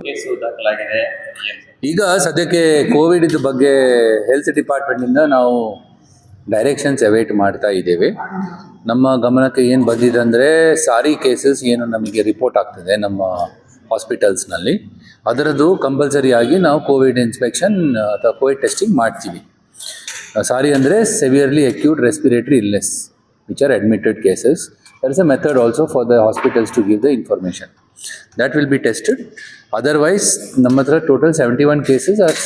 Case ದಾಖಲಾಗಿದೆ. ಈಗ ಸದ್ಯಕ್ಕೆ ಕೋವಿಡ್ ಬಗ್ಗೆ ಹೆಲ್ತ್ ಡಿಪಾರ್ಟ್ಮೆಂಟಿಂದ ನಾವು ಡೈರೆಕ್ಷನ್ಸ್ ಅವೈಟ್ ಮಾಡ್ತಾ ಇದ್ದೇವೆ. ನಮ್ಮ ಗಮನಕ್ಕೆ ಏನು ಬಂದಿದೆ ಅಂದರೆ ಸಾರಿ ಕೇಸಸ್ ಏನು ನಮಗೆ ರಿಪೋರ್ಟ್ ಆಗ್ತದೆ ನಮ್ಮ ಹಾಸ್ಪಿಟಲ್ಸ್ನಲ್ಲಿ, ಅದರದ್ದು ಕಂಪಲ್ಸರಿ ಆಗಿ ನಾವು ಕೋವಿಡ್ ಇನ್ಸ್ಪೆಕ್ಷನ್ ಅಥವಾ ಕೋವಿಡ್ ಟೆಸ್ಟಿಂಗ್ ಮಾಡ್ತೀವಿ. ಸಾರಿ ಅಂದರೆ severely acute respiratory illness which are admitted cases. There is a method also for the hospitals to give the information. That will be tested. Otherwise, ನಮ್ಮ ಹತ್ರ total 71 cases are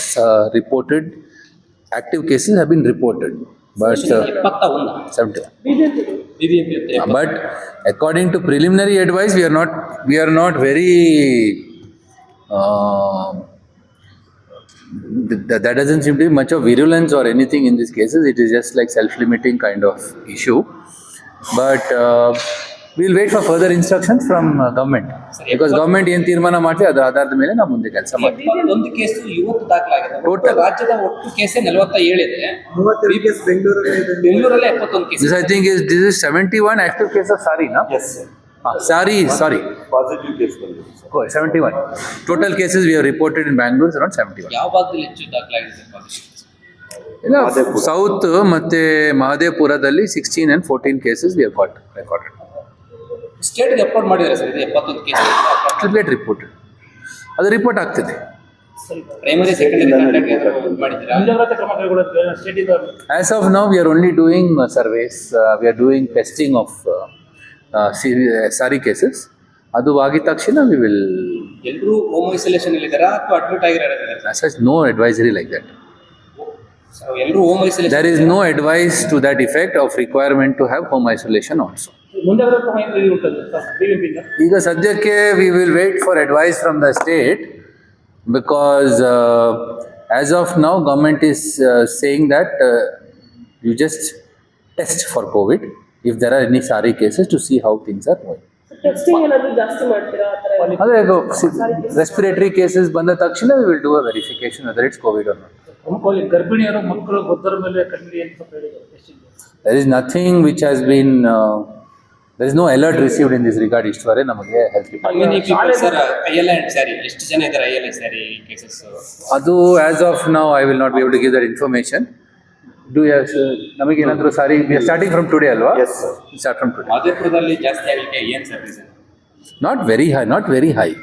reported. Active cases have been reported. But 71. But according to preliminary advice, we are not very. That doesn't seem to be much of virulence or anything in these cases. It is just like self-limiting kind of issue. But we'll wait for further instructions from government, because government ಏನು ತೀರ್ಮಾನ ಮಾಡ್ತೀವಿ ಅದರ ಆಧಾರದ ಮೇಲೆ ನಾವು ಮುಂದೆ ಕೆಲಸ ಮಾಡ್ತೀವಿ. ಒಂದು ಕೇಸು ಇವತ್ತು ದಾಖಲಾಗಿದೆ. ಟೋಟಲ್ ರಾಜ್ಯದ ಒಟ್ಟು ಕೇಸ್ 47 ಇದೆ. 32 ಕೇಸ್ ಬೆಂಗಳೂರಲ್ಲಿ 71 case. This I think this is 71 active cases. Sorry, na? Yes, sir. Sorry. Positive case ಬಂದಿದೆ sir. Oh, 71. Total cases we have reported in Bangalore is around 71. ಯಾವ ಭಾಗದಲ್ಲಿ ಹೆಚ್ಚು ದಾಖಲಾಗಿದೆ ಇಲ್ಲ, ಸೌತ್ ಮತ್ತೆ ಮಹದೇವಪುರದಲ್ಲಿ 16 and 14 cases we have got recorded. State ಗೆ report ಮಾಡಿದ್ದಾರೆ sir. ಇದು 71 ಕೇಸ್ ಟ್ರಿಪ್ಲೆಟ್ ರಿಪೋರ್ಟ್, ಅದು ರಿಪೋರ್ಟ್ ಆಗ್ತದೆ. ಪ್ರೈಮರಿ ಸೆಕೆಂಡರಿ ಕಾಂಟ್ಯಾಕ್ಟ್ ಮಾಡಿದ್ದೀರಾ? As of now we are only doing surveys. We are doing testing of SARI cases. ಅದು ಆಗಿದ ತಕ್ಷಣ we will. ಎಲ್ಲರೂ ಹೋಮ್ ಐಸೋಲೇಷನ್ ಇಲ್ಲಿದ್ದಾರಾ ಅಥವಾ ಅಡ್ಮಿಟ್ ಆಗಿರೋದಿದ್ದಾರೆ? As such, no advisory like that. So ಎಲ್ಲರೂ home isolation. There is no advice to that effect of requirement to have home isolation also. ಈಗ ಸದ್ಯಕ್ಕೆ we will wait for advice from the state, because as of now government is saying that you just test for COVID if there are any SARI cases to see how things are going. Testing ಏನಾದರೂ ಜಾಸ್ತಿ ಮಾಡ್ತೀರಾ ಆ ಥರ? ಅದೇ respiratory cases ಬಂದ ತಕ್ಷಣ we will do a verification whether it's COVID or not. ಗರ್ಭಿಣಿಯರು ಮಕ್ಕಳು ಗೊದ್ದರ ಮೇಲೆ ಕಣ್ಣಿಗೆ ಏನು testing? There is nothing which has been there is no alert received in this regard. ಇಷ್ಟವರೆ ನಮಗೆ health department sir ILI sari ಎಷ್ಟು ಜನ ಇದ್ದಾರೆ ಐಎಲ್ಐ ಸ್ಯಾರಿ ಕೇಸಸ್? ಅದು as of now I will not be able to give that information. Do you have ನಮಗೆ ಏನಾದರೂ ಸಾರಿ we are starting from today ಅಲ್ವಾ? Yes, sir. We start from today. ಮಹದೇವಪುರದಲ್ಲಿ ಜಾಸ್ತಿ ಆಗಲಿಕ್ಕೆ ಏನು sir reason? Not very high.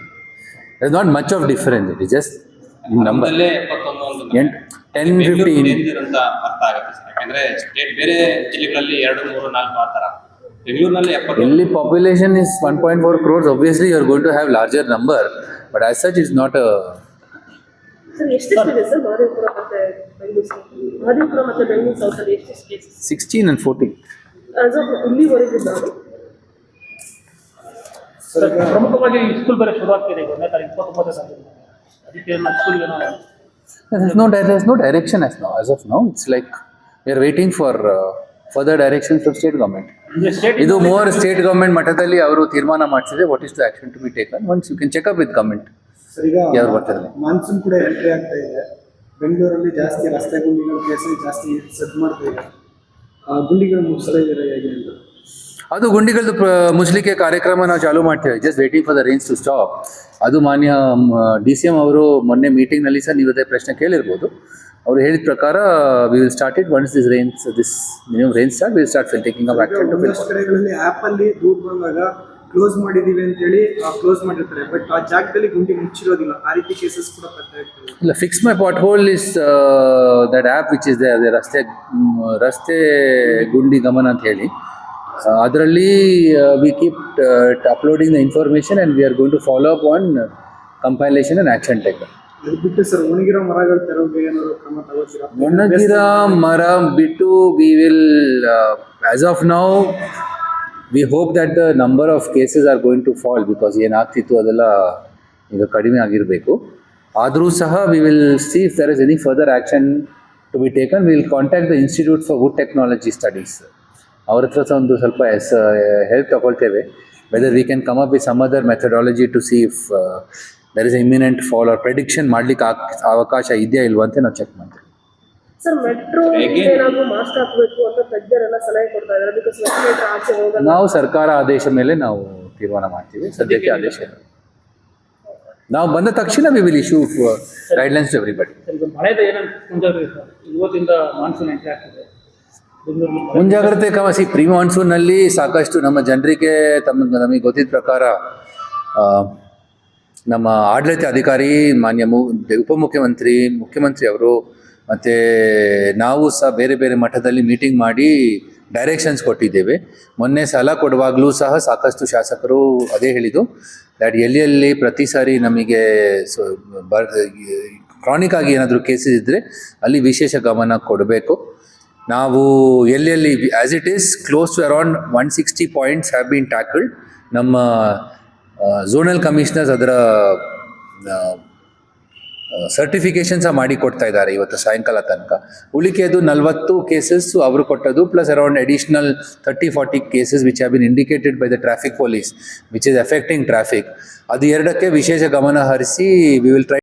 There is not much of difference. It is just number. 71 10, 15 ಅಂತ ಅರ್ಥ ಆಗುತ್ತೆ sir. ಯಾಕಂದ್ರೆ ಸ್ಟೇಟ್ ಬೇರೆ ಜಿಲ್ಲೆಗಳಲ್ಲಿ 2, 3, 4 ಆ ಥರ. ಬೆಂಗಳೂರಿನಲ್ಲಿ 70. Delhi population is 1.4 crores. Obviously, you are going to have larger number, but as such, it's not a. Sir ಎಷ್ಟಿದೆ ಸರ್ ಮಹದೇವಪುರ ಮತ್ತೆ ಬೆಂಗಳೂರು ಸೌತ್? ಮಹದೇವಪುರ ಮತ್ತೆ ಬೆಂಗಳೂರು ಸೌತಲ್ಲಿ ಎಷ್ಟು ಕೇಸಸ್? 16 and 14. ಆಸ್ ಆಫ್ ಇಲ್ಲಿವರೆಗೂ ನಾನು ಪ್ರಮುಖವಾಗಿ ಸ್ಕೂಲ್ ಬೇರೆ ಶುರು ಆಗ್ತಿದೆ ಈಗ 1ನೇ ತಾರೀಕು 29ನೇ ತಾರೀಕು. ಅದಕ್ಕೆ ನಮ್ಮ ಸ್ಕೂಲ್ಗೆ There's no direction as now. As of now, it's like we are waiting for further directions from state government. ಇದು more state government ಮಟ್ಟದಲ್ಲಿ ಅವರು ತೀರ್ಮಾನ ಮಾಡಿಸಿದ್ರೆ what is the action to be taken. Once you can check up with government. Sir ಈಗ ಯಾರು ಬರ್ತಾರೆ? Monsoon ಕೂಡ entry ಆಗ್ತಾ ಇದೆ. ಬೆಂಗಳೂರಲ್ಲಿ ಜಾಸ್ತಿ ರಸ್ತೆ ಗುಂಡಿಗಳ ಕೇಸಸ್ ಜಾಸ್ತಿ ಸೆಟ್ ಮಾಡ್ತಾ ಇದೆ. ಗುಂಡಿಗಳು ಮುಗಿಸ್ತಾ ಇದ್ದಾರೆ ಹೇಗೆ ಅಂತ? ಅದು ಗುಂಡಿಗಳದ್ದು ಮುಚ್ಚಲಿಕ್ಕೆ ಕಾರ್ಯಕ್ರಮ ನಾವು ಚಾಲೂ ಮಾಡ್ತೇವೆ. Just waiting for the rains to stop. ಅದು ಮಾನ್ಯ DCM ಅವರು ಮೊನ್ನೆ ಮೀಟಿಂಗ್ನಲ್ಲಿ ಸಹ ನೀವು ಅದೇ ಪ್ರಶ್ನೆ ಕೇಳಿರ್ಬೋದು. ಅವರು ಹೇಳಿದ ಪ್ರಕಾರ we will start it once this minimum rain start will start taking up action to finish. ಕಡೆಗಳಲ್ಲಿ ಆ್ಯಪಲ್ಲಿ ದೂರ ಬಂದಾಗ ಕ್ಲೋಸ್ ಮಾಡಿದ್ದೀವಿ ಅಂತೇಳಿ ಕ್ಲೋಸ್ ಮಾಡಿರ್ತಾರೆ, ಬಟ್ ಆ ಜಾಗದಲ್ಲಿ ಗುಂಡಿ ಮುಚ್ಚಿರೋದಿಲ್ಲ. ಆ ರೀತಿ ಕೇಸಸ್ ಕೂಡ ಪತ್ತೆ ಆಗ್ತದೆ. ಇಲ್ಲ, fix my pothole is that app which is they ರಸ್ತೆ ಗುಂಡಿ ಗಮನ ಅಂತ ಹೇಳಿ. ಅದರಲ್ಲಿ we keep uploading the information and we are going to follow up on compilation and action taken. ಅದು ಬಿಟ್ಟು ಸರ್ ಒಣಗಿರೋ ಮರಗಳು ತೆರವಿಗೆ ಏನಾದರೂ ಕ್ರಮ ತಗೋತೀರಾ? ಒಣಗಿರೋ ಮರ ಬಿಟ್ಟು we will as of now we hope that the number of cases are going to fall, because ಏನಾಗ್ತಿತ್ತು ಅದೆಲ್ಲ ಈಗ ಕಡಿಮೆ ಆಗಿರಬೇಕು. ಆದರೂ ಸಹ we will see if there is any further action to be taken. We will contact the institute for wood technology studies. ಅವ್ರ ಹತ್ರ ಸಹ ಒಂದು ಸ್ವಲ್ಪ ಹೆಲ್ಪ್ ತಗೊಳ್ತೇವೆ. Whether we can come up with some other methodology to see if there is ಇಮ್ಮಿನೆಂಟ್ fall R prediction ಮಾಡಲಿಕ್ಕೆ ಅವಕಾಶ ಇದೆಯಾ ಇಲ್ವಾ ಅಂತ ನಾವು ಚೆಕ್ ಮಾಡ್ತೇವೆ. ಸರ್ ಮೆಟ್ರೋ ಏನಾದರೂ ಮಾಸ್ಕ್ ಹಾಕಬೇಕು ಅಂತ ತಜ್ಞರೆಲ್ಲ ಸಲಹೆ ಕೊಡ್ತಾ ಇದ್ದಾರೆ. ಬಿಕಾಸ್ ವೆಸ್ಟಿಲೇಟರ್ ಆಚೆ ಹೋಗಲ್ಲ. ನಾವು ಸರ್ಕಾರ ಆದೇಶ ಮೇಲೆ ನಾವು ತೀರ್ಮಾನ ಮಾಡ್ತೀವಿ. ಸದ್ಯಕ್ಕೆ ಆದೇಶ ಇಲ್ಲ. ನಾವು ಬಂದ ತಕ್ಷಣ we will issue guidelines to everybody. Sir, ಈಗ ಮಳೆದ ಏನೇನು ಮುಂಜಾಗ್ರತೆ ಸರ್? ಇವತ್ತಿಂದ ಮಾನ್ಸೂನ್ ಎಂಟ್ರಿ ಆಗ್ತಿದೆ ಬೆಂಗಳೂರಲ್ಲಿ. ಮುಂಜಾಗ್ರತೆ ಕ್ರಮ ಪ್ರೀ ಮಾನ್ಸೂನಲ್ಲಿ ಸಾಕಷ್ಟು ನಮ್ಮ ಜನರಿಗೆ ನಮಗೆ ಗೊತ್ತಿದ್ದ ಪ್ರಕಾರ ನಮ್ಮ ಆಡಳಿತ ಅಧಿಕಾರಿ ಮಾನ್ಯ ಉಪಮುಖ್ಯಮಂತ್ರಿ, ಮುಖ್ಯಮಂತ್ರಿ ಅವರು ಮತ್ತು ನಾವು ಸಹ ಬೇರೆ ಬೇರೆ ಮಟ್ಟದಲ್ಲಿ ಮೀಟಿಂಗ್ ಮಾಡಿ ಡೈರೆಕ್ಷನ್ಸ್ ಕೊಟ್ಟಿದ್ದೇವೆ. ಮೊನ್ನೆ ಸಾಲ ಕೊಡುವಾಗಲೂ ಸಹ ಸಾಕಷ್ಟು ಶಾಸಕರು ಅದೇ ಹೇಳಿದ್ದು, ದ್ಯಾಟ್ ಎಲ್ಲಿ ಪ್ರತಿ ಸಾರಿ ನಮಗೆ ಕ್ರಾನಿಕ್ ಆಗಿ ಏನಾದರೂ ಕೇಸಸ್ ಇದ್ದರೆ ಅಲ್ಲಿ ವಿಶೇಷ ಗಮನ ಕೊಡಬೇಕು. ನಾವು ಎಲ್ಲೆಲ್ಲಿ as it is close to around 160 points have been tackled. ನಮ್ಮ ಝೋನಲ್ ಕಮಿಷನರ್ಸ್ ಅದರ ಸರ್ಟಿಫಿಕೇಶನ್ಸ ಮಾಡಿ ಕೊಡ್ತಾ ಇದ್ದಾರೆ ಇವತ್ತು ಸಾಯಂಕಾಲ ತನಕ. ಉಳಿಕೆದು 40 ಕೇಸಸ್ ಅವರು ಕೊಟ್ಟದ್ದು, plus around additional 30-40 cases which have been indicated by the traffic police which is affecting traffic. ಅದು ಎರಡಕ್ಕೆ ವಿಶೇಷ ಗಮನ ಹರಿಸಿ ವಿ ವಿಲ್ ಟ್ರೈ